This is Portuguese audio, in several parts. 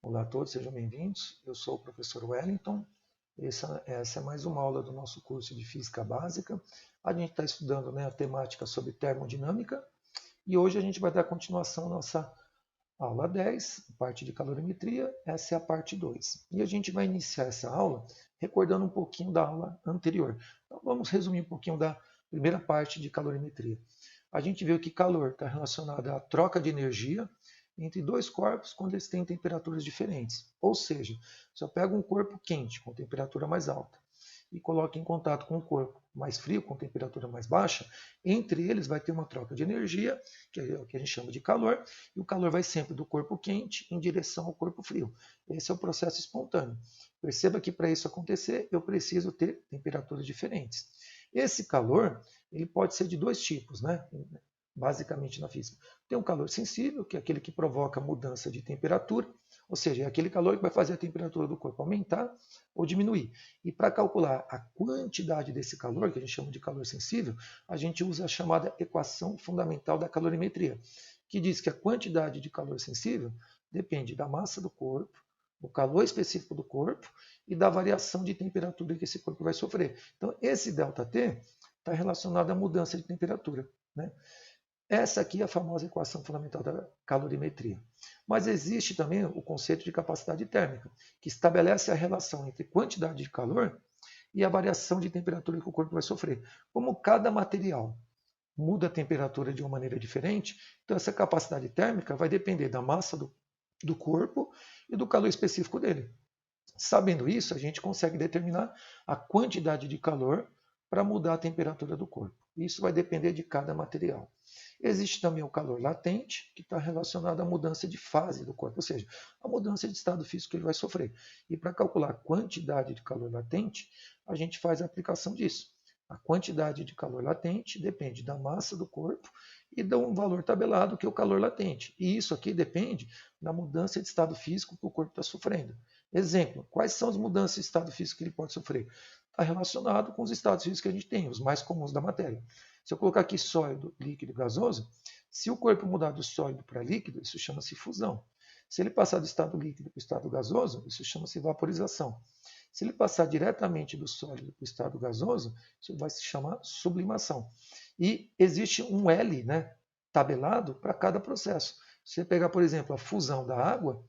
Olá a todos, sejam bem-vindos. Eu sou o professor Wellington. Essa é mais uma aula do nosso curso de Física Básica. A gente está estudando, a temática sobre termodinâmica e hoje a gente vai dar continuação à nossa aula 10, parte de calorimetria. Essa é a parte 2. E a gente vai iniciar essa aula recordando um pouquinho da aula anterior. Então vamos resumir um pouquinho da primeira parte de calorimetria. A gente viu que calor está relacionado à troca de energia entre dois corpos quando eles têm temperaturas diferentes. Ou seja, se eu pego um corpo quente com temperatura mais alta e coloco em contato com um corpo mais frio com temperatura mais baixa, entre eles vai ter uma troca de energia, que é o que a gente chama de calor, e o calor vai sempre do corpo quente em direção ao corpo frio. Esse é o processo espontâneo. Perceba que para isso acontecer, eu preciso ter temperaturas diferentes. Esse calor, ele pode ser de dois tipos, basicamente na física. Tem um calor sensível, que é aquele que provoca mudança de temperatura, ou seja, é aquele calor que vai fazer a temperatura do corpo aumentar ou diminuir. E para calcular a quantidade desse calor, que a gente chama de calor sensível, a gente usa a chamada equação fundamental da calorimetria, que diz que a quantidade de calor sensível depende da massa do corpo, do calor específico do corpo e da variação de temperatura que esse corpo vai sofrer. Então, esse ΔT está relacionado à mudança de temperatura. Essa aqui é a famosa equação fundamental da calorimetria. Mas existe também o conceito de capacidade térmica, que estabelece a relação entre quantidade de calor e a variação de temperatura que o corpo vai sofrer. Como cada material muda a temperatura de uma maneira diferente, então essa capacidade térmica vai depender da massa do corpo e do calor específico dele. Sabendo isso, a gente consegue determinar a quantidade de calor para mudar a temperatura do corpo. Isso vai depender de cada material. Existe também o calor latente, que está relacionado à mudança de fase do corpo, ou seja, a mudança de estado físico que ele vai sofrer. E para calcular a quantidade de calor latente, a gente faz a aplicação disso. A quantidade de calor latente depende da massa do corpo e de um valor tabelado, que é o calor latente. E isso aqui depende da mudança de estado físico que o corpo está sofrendo. Exemplo, quais são as mudanças de estado físico que ele pode sofrer? Está relacionado com os estados físicos que a gente tem, os mais comuns da matéria. Se eu colocar aqui sólido, líquido e gasoso, se o corpo mudar do sólido para líquido, isso chama-se fusão. Se ele passar do estado líquido para o estado gasoso, isso chama-se vaporização. Se ele passar diretamente do sólido para o estado gasoso, isso vai se chamar sublimação. E existe um L, tabelado para cada processo. Se você pegar, por exemplo, a fusão da água,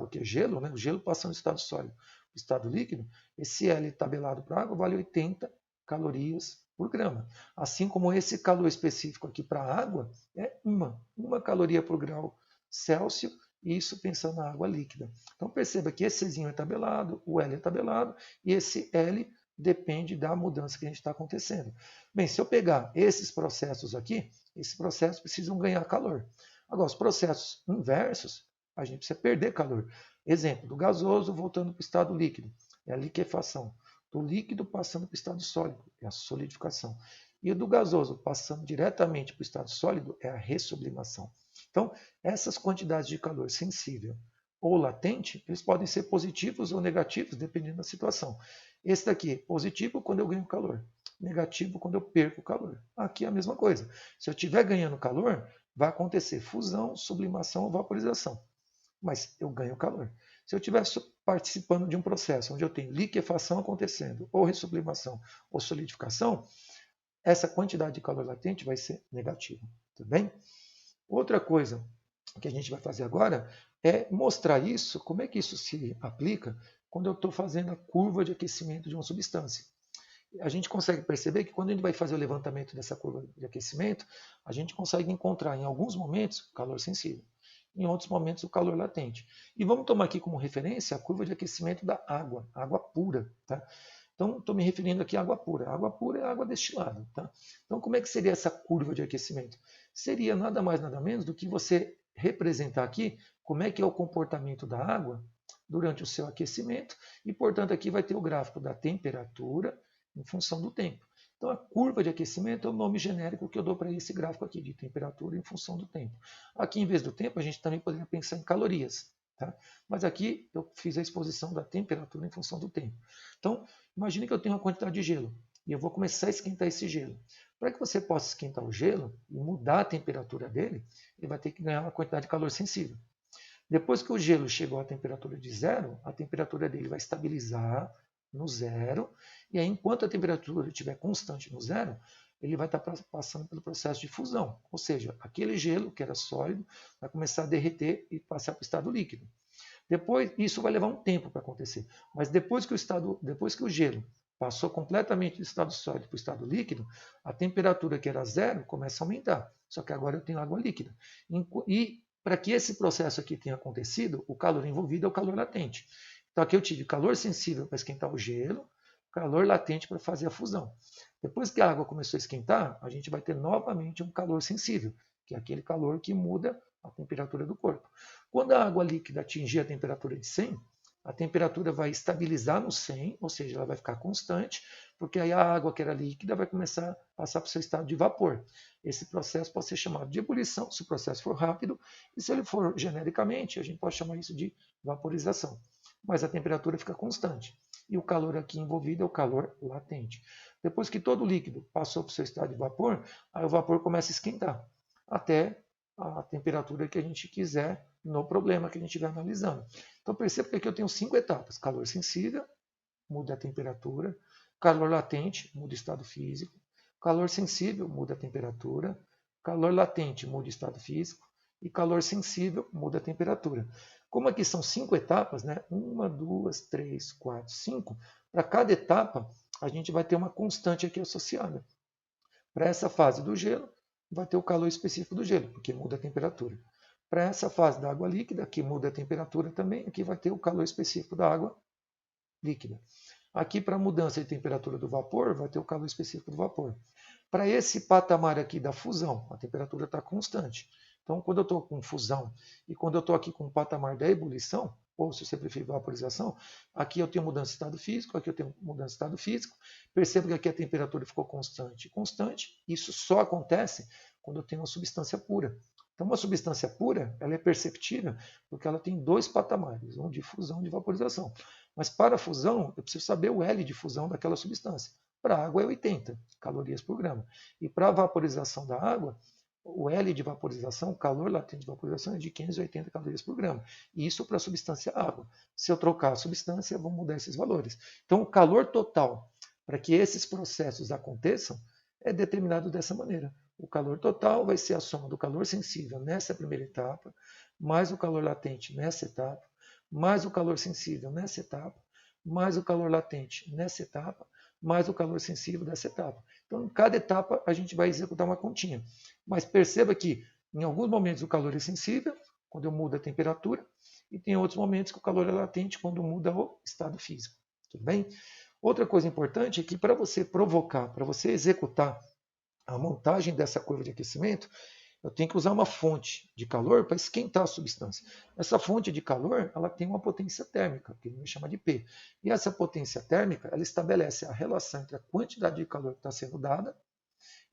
que é gelo, o gelo passando do estado sólido para o estado líquido, esse L tabelado para a água vale 80 calorias por grama. Assim como esse calor específico aqui para a água é uma caloria por grau Celsius, isso pensando na água líquida. Então perceba que esse Czinho é tabelado, o L é tabelado, e esse L depende da mudança que a gente está acontecendo. Bem, se eu pegar esses processos aqui, esses processos precisam ganhar calor. Agora, os processos inversos, a gente precisa perder calor. Exemplo, do gasoso voltando para o estado líquido, é a liquefação. Do líquido passando para o estado sólido, é a solidificação. E o do gasoso passando diretamente para o estado sólido, é a ressublimação. Então, essas quantidades de calor sensível ou latente, eles podem ser positivos ou negativos, dependendo da situação. Esse daqui, positivo quando eu ganho calor, negativo quando eu perco calor. Aqui é a mesma coisa. Se eu estiver ganhando calor, vai acontecer fusão, sublimação ou vaporização. Mas eu ganho calor. Se eu estiver participando de um processo onde eu tenho liquefação acontecendo, ou ressublimação, ou solidificação, essa quantidade de calor latente vai ser negativa. Tudo bem? Outra coisa que a gente vai fazer agora é mostrar isso, como é que isso se aplica quando eu estou fazendo a curva de aquecimento de uma substância. A gente consegue perceber que quando a gente vai fazer o levantamento dessa curva de aquecimento, a gente consegue encontrar em alguns momentos o calor sensível, em outros momentos o calor latente. E vamos tomar aqui como referência a curva de aquecimento da água, água pura. Tá? Então, estou me referindo aqui à água pura. A água pura é água destilada. Tá? Então, como é que seria essa curva de aquecimento? Seria nada mais, nada menos do que você representar aqui como é que é o comportamento da água durante o seu aquecimento e, portanto, aqui vai ter o gráfico da temperatura em função do tempo. Então, a curva de aquecimento é o nome genérico que eu dou para esse gráfico aqui, de temperatura em função do tempo. Aqui, em vez do tempo, a gente também poderia pensar em calorias. Tá? Mas aqui eu fiz a exposição da temperatura em função do tempo. Então, imagine que eu tenho uma quantidade de gelo e eu vou começar a esquentar esse gelo. Para que você possa esquentar o gelo e mudar a temperatura dele, ele vai ter que ganhar uma quantidade de calor sensível. Depois que o gelo chegou à temperatura de zero, a temperatura dele vai estabilizar no zero, e aí enquanto a temperatura estiver constante no zero, ele vai estar passando pelo processo de fusão, ou seja, aquele gelo que era sólido vai começar a derreter e passar para o estado líquido. Depois, isso vai levar um tempo para acontecer, mas depois que o gelo passou completamente do estado sólido para o estado líquido, a temperatura que era zero começa a aumentar. Só que agora eu tenho água líquida. E para que esse processo aqui tenha acontecido, o calor envolvido é o calor latente. Então aqui eu tive calor sensível para esquentar o gelo, calor latente para fazer a fusão. Depois que a água começou a esquentar, a gente vai ter novamente um calor sensível, que é aquele calor que muda a temperatura do corpo. Quando a água líquida atingir a temperatura de 100, a temperatura vai estabilizar no 100, ou seja, ela vai ficar constante, porque aí a água que era líquida vai começar a passar para o seu estado de vapor. Esse processo pode ser chamado de ebulição, se o processo for rápido, e se ele for genericamente, a gente pode chamar isso de vaporização. Mas a temperatura fica constante. E o calor aqui envolvido é o calor latente. Depois que todo o líquido passou para o seu estado de vapor, aí o vapor começa a esquentar, até a temperatura que a gente quiser no problema que a gente estiver analisando. Então perceba que aqui eu tenho 5 etapas: calor sensível, muda a temperatura; calor latente, muda o estado físico; calor sensível, muda a temperatura; calor latente, muda o estado físico; e calor sensível, muda a temperatura. Como aqui são 5 etapas, né? 1, 2, 3, 4, 5, para cada etapa a gente vai ter uma constante aqui associada. Para essa fase do gelo, vai ter o calor específico do gelo, porque muda a temperatura. Para essa fase da água líquida, que muda a temperatura também, aqui vai ter o calor específico da água líquida. Aqui, para a mudança de temperatura do vapor, vai ter o calor específico do vapor. Para esse patamar aqui da fusão, a temperatura está constante. Então, quando eu estou com fusão e quando eu estou aqui com o patamar da ebulição, ou se você preferir vaporização, aqui eu tenho mudança de estado físico, aqui eu tenho mudança de estado físico. Perceba que aqui a temperatura ficou constante. Constante, isso só acontece quando eu tenho uma substância pura. Então, uma substância pura, ela é perceptível porque ela tem 2 patamares, um de fusão e de vaporização. Mas para a fusão, eu preciso saber o L de fusão daquela substância. Para a água é 80 calorias por grama. E para a vaporização da água, o L de vaporização, o calor latente de vaporização, é de 580 calorias por grama. E isso para a substância água. Se eu trocar a substância, vão mudar esses valores. Então, o calor total, para que esses processos aconteçam, é determinado dessa maneira. O calor total vai ser a soma do calor sensível nessa primeira etapa, mais o calor latente nessa etapa, mais o calor sensível nessa etapa, mais o calor latente nessa etapa, mais o calor sensível dessa etapa. Então, em cada etapa, a gente vai executar uma continha. Mas perceba que, em alguns momentos, o calor é sensível, quando eu mudo a temperatura, e tem outros momentos que o calor é latente, quando muda o estado físico. Tudo bem? Outra coisa importante é que para você provocar, para você executar a montagem dessa curva de aquecimento, eu tenho que usar uma fonte de calor para esquentar a substância. Essa fonte de calor, ela tem uma potência térmica, que a gente chama de P. E essa potência térmica, ela estabelece a relação entre a quantidade de calor que está sendo dada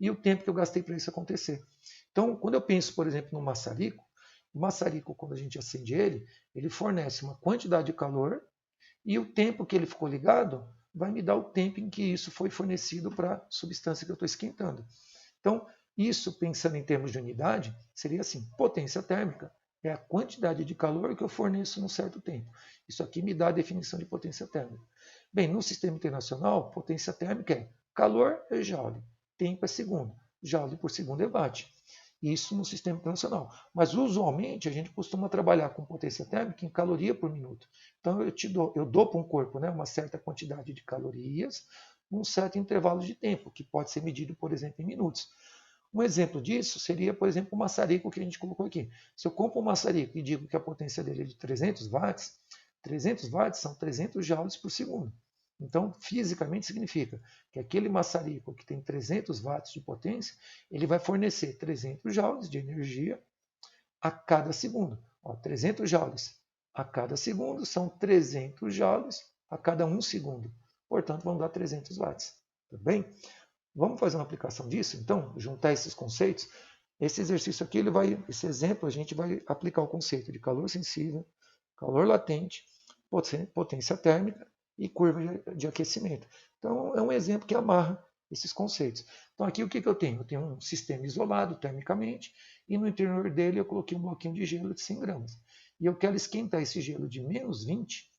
e o tempo que eu gastei para isso acontecer. Então, quando eu penso, por exemplo, no maçarico, o maçarico, quando a gente acende ele, ele fornece uma quantidade de calor e o tempo que ele ficou ligado vai me dar o tempo em que isso foi fornecido para a substância que eu estou esquentando. Então, isso, pensando em termos de unidade, seria assim: potência térmica é a quantidade de calor que eu forneço num certo tempo. Isso aqui me dá a definição de potência térmica. Bem, no sistema internacional, potência térmica é calor é joule, tempo é segundo, joule por segundo é watt. Isso no sistema internacional. Mas usualmente a gente costuma trabalhar com potência térmica em caloria por minuto. Então eu dou para um corpo, né, uma certa quantidade de calorias num certo intervalo de tempo, que pode ser medido, por exemplo, em minutos. Um exemplo disso seria, por exemplo, o maçarico que a gente colocou aqui. Se eu compro um maçarico e digo que a potência dele é de 300 watts são 300 joules por segundo. Então, fisicamente significa que aquele maçarico que tem 300 watts de potência, ele vai fornecer 300 joules de energia a cada segundo. 300 joules a cada segundo são 300 joules a cada 1 segundo. Portanto, vão dar 300 watts. Tudo bem? Vamos fazer uma aplicação disso, então, juntar esses conceitos. Esse exercício aqui, esse exemplo, a gente vai aplicar o conceito de calor sensível, calor latente, potência térmica e curva de aquecimento. Então, é um exemplo que amarra esses conceitos. Então, aqui o que eu tenho? Eu tenho um sistema isolado termicamente e no interior dele eu coloquei um bloquinho de gelo de 100 gramas. e eu quero esquentar esse gelo de menos 20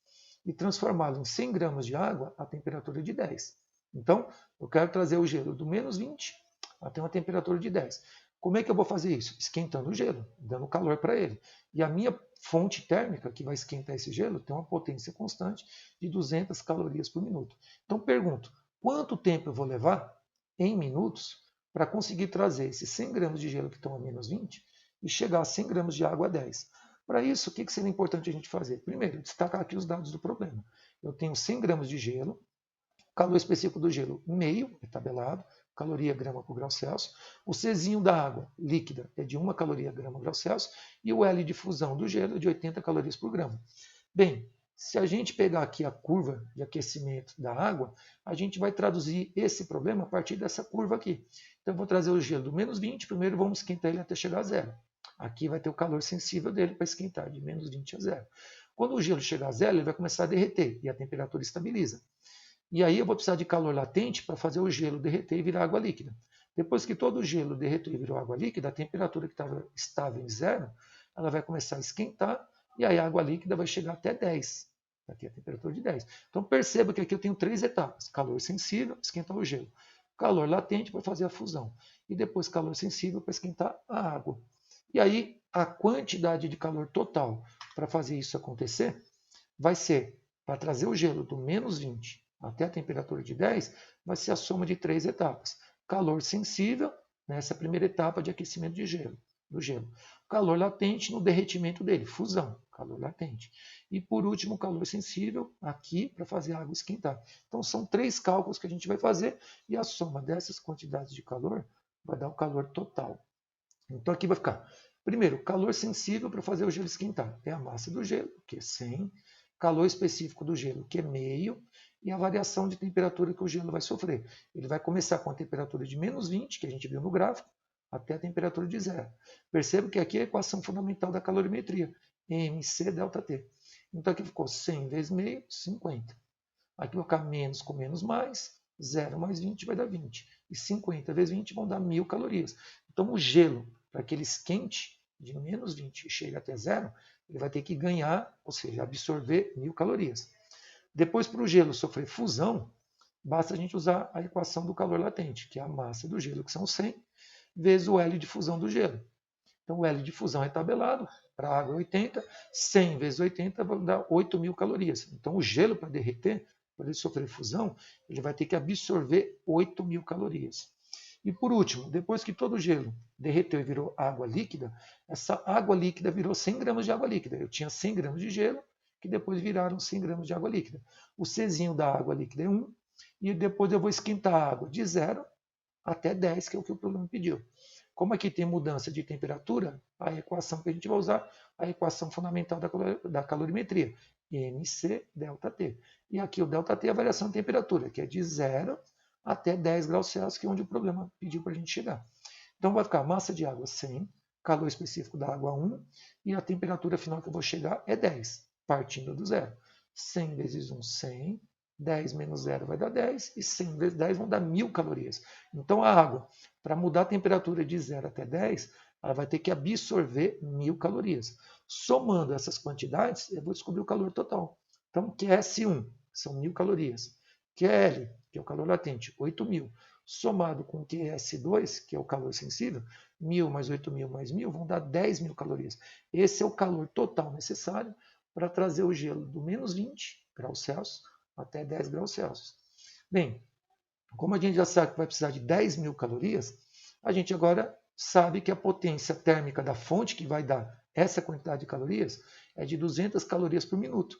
e transformá-lo em 100 gramas de água a temperatura de 10. Então, eu quero trazer o gelo do menos 20 até uma temperatura de 10. Como é que eu vou fazer isso? Esquentando o gelo, dando calor para ele. E a minha fonte térmica, que vai esquentar esse gelo, tem uma potência constante de 200 calorias por minuto. Então, pergunto, quanto tempo eu vou levar, em minutos, para conseguir trazer esses 100 gramas de gelo que estão a menos 20 e chegar a 100 gramas de água a 10? Para isso, o que seria importante a gente fazer? Primeiro, destacar aqui os dados do problema. Eu tenho 100 gramas de gelo, calor específico do gelo, meio, é tabelado, caloria grama por grau Celsius. O Czinho da água líquida é de 1 caloria grama por grau Celsius. E o L de fusão do gelo é de 80 calorias por grama. Bem, se a gente pegar aqui a curva de aquecimento da água, a gente vai traduzir esse problema a partir dessa curva aqui. Então, eu vou trazer o gelo do menos 20, primeiro vamos esquentar ele até chegar a zero. Aqui vai ter o calor sensível dele para esquentar, de menos 20 a zero. Quando o gelo chegar a zero, ele vai começar a derreter e a temperatura estabiliza. E aí eu vou precisar de calor latente para fazer o gelo derreter e virar água líquida. Depois que todo o gelo derreteu e virou água líquida, a temperatura que estava estável em zero, ela vai começar a esquentar e aí a água líquida vai chegar até 10. Aqui é a temperatura de 10. Então perceba que aqui eu tenho 3 etapas. Calor sensível, esquentar o gelo. Calor latente para fazer a fusão. E depois calor sensível para esquentar a água. E aí a quantidade de calor total para fazer isso acontecer vai ser, para trazer o gelo do menos 20 até a temperatura de 10, vai ser a soma de 3 etapas. Calor sensível, nessa primeira etapa de aquecimento de gelo, do gelo. Calor latente no derretimento dele, fusão, calor latente. E por último, calor sensível aqui para fazer a água esquentar. Então são 3 cálculos que a gente vai fazer e a soma dessas quantidades de calor vai dar o calor total. Então aqui vai ficar, primeiro, calor sensível para fazer o gelo esquentar. É a massa do gelo, que é 100, calor específico do gelo, que é meio, e a variação de temperatura que o gelo vai sofrer. Ele vai começar com a temperatura de menos 20, que a gente viu no gráfico, até a temperatura de zero. Perceba que aqui é a equação fundamental da calorimetria, mc delta T. Então aqui ficou 100 vezes meio, 50. Aqui vai ficar menos com menos mais, 0 mais 20 vai dar 20. E 50 vezes 20 vão dar 1000 calorias. Então o gelo, para que ele esquente de menos 20 e chegue até zero, ele vai ter que ganhar, ou seja, absorver 1000 calorias. Depois, para o gelo sofrer fusão, basta a gente usar a equação do calor latente, que é a massa do gelo, que são 100, vezes o L de fusão do gelo. Então, o L de fusão é tabelado, para a água é 80, 100 vezes 80 vai dar 8.000 calorias. Então, o gelo, para derreter, para ele sofrer fusão, ele vai ter que absorver 8.000 calorias. E por último, depois que todo o gelo derreteu e virou água líquida, essa água líquida virou 100 gramas de água líquida. Eu tinha 100 gramas de gelo, que depois viraram 100 gramas de água líquida. O Czinho da água líquida é 1, e depois eu vou esquentar a água de 0 até 10, que é o que o problema pediu. Como aqui tem mudança de temperatura, a equação que a gente vai usar, a equação fundamental da calorimetria, mc delta T. E aqui o delta T é a variação de temperatura, que é de 0 até 10 graus Celsius, que é onde o problema pediu para a gente chegar. Então vai ficar massa de água 100, calor específico da água 1, e a temperatura final que eu vou chegar é 10, partindo do zero. 100 vezes 1, 100. 10 menos 0 vai dar 10, e 100 vezes 10 vão dar 1000 calorias. Então a água, para mudar a temperatura de 0 até 10, ela vai ter que absorver 1000 calorias. Somando essas quantidades, eu vou descobrir o calor total. Então, QS1 são 1000 calorias. QL, que é o calor latente, 8000. Somado com QS2, que é o calor sensível, 1000 mais 8000 mais 1000 vão dar 10.000 calorias. Esse é o calor total necessário para trazer o gelo do menos 20 graus Celsius até 10 graus Celsius. Bem, como a gente já sabe que vai precisar de 10.000 calorias, a gente agora sabe que a potência térmica da fonte que vai dar essa quantidade de calorias é de 200 calorias por minuto.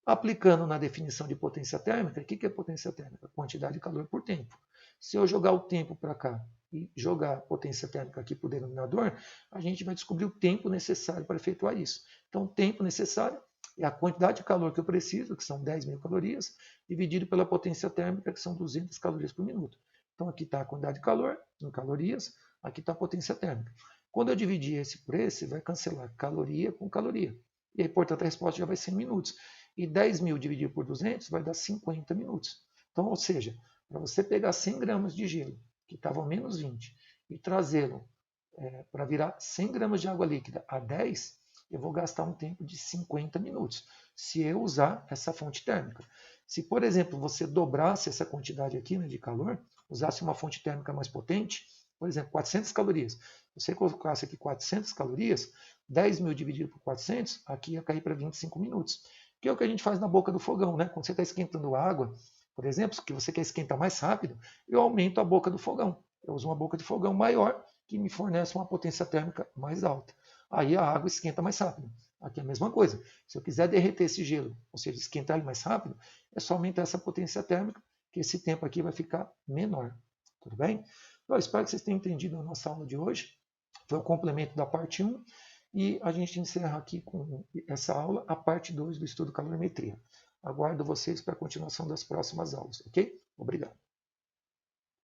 Aplicando na definição de potência térmica, o que é potência térmica? Quantidade de calor por tempo. Se eu jogar o tempo para cá e jogar a potência térmica aqui para o denominador, a gente vai descobrir o tempo necessário para efetuar isso. Então, o tempo necessário é a quantidade de calor que eu preciso, que são 10.000 calorias, dividido pela potência térmica, que são 200 calorias por minuto. Então, aqui está a quantidade de calor, em calorias, aqui está a potência térmica. Quando eu dividir esse por esse, vai cancelar caloria com caloria. E aí, portanto, a resposta já vai ser em minutos. E 10.000 dividido por 200 vai dar 50 minutos. Então, ou seja, para você pegar 100 gramas de gelo, que estava a menos 20, e trazê-lo para virar 100 gramas de água líquida a 10, eu vou gastar um tempo de 50 minutos, se eu usar essa fonte térmica. Se, por exemplo, você dobrasse essa quantidade aqui, né, de calor, usasse uma fonte térmica mais potente, por exemplo, 400 calorias. Você colocasse aqui 400 calorias, 10.000 dividido por 400, aqui ia cair para 25 minutos. Que é o que a gente faz na boca do fogão, né? Quando você está esquentando água, por exemplo, que você quer esquentar mais rápido, eu aumento a boca do fogão. Eu uso uma boca de fogão maior que me fornece uma potência térmica mais alta. Aí a água esquenta mais rápido. Aqui é a mesma coisa. Se eu quiser derreter esse gelo, ou seja, esquentar ele mais rápido, é só aumentar essa potência térmica, que esse tempo aqui vai ficar menor. Tudo bem? Eu espero que vocês tenham entendido a nossa aula de hoje. Foi o complemento da parte 1 e a gente encerra aqui com essa aula a parte 2 do estudo calorimetria. Aguardo vocês para a continuação das próximas aulas, ok? Obrigado.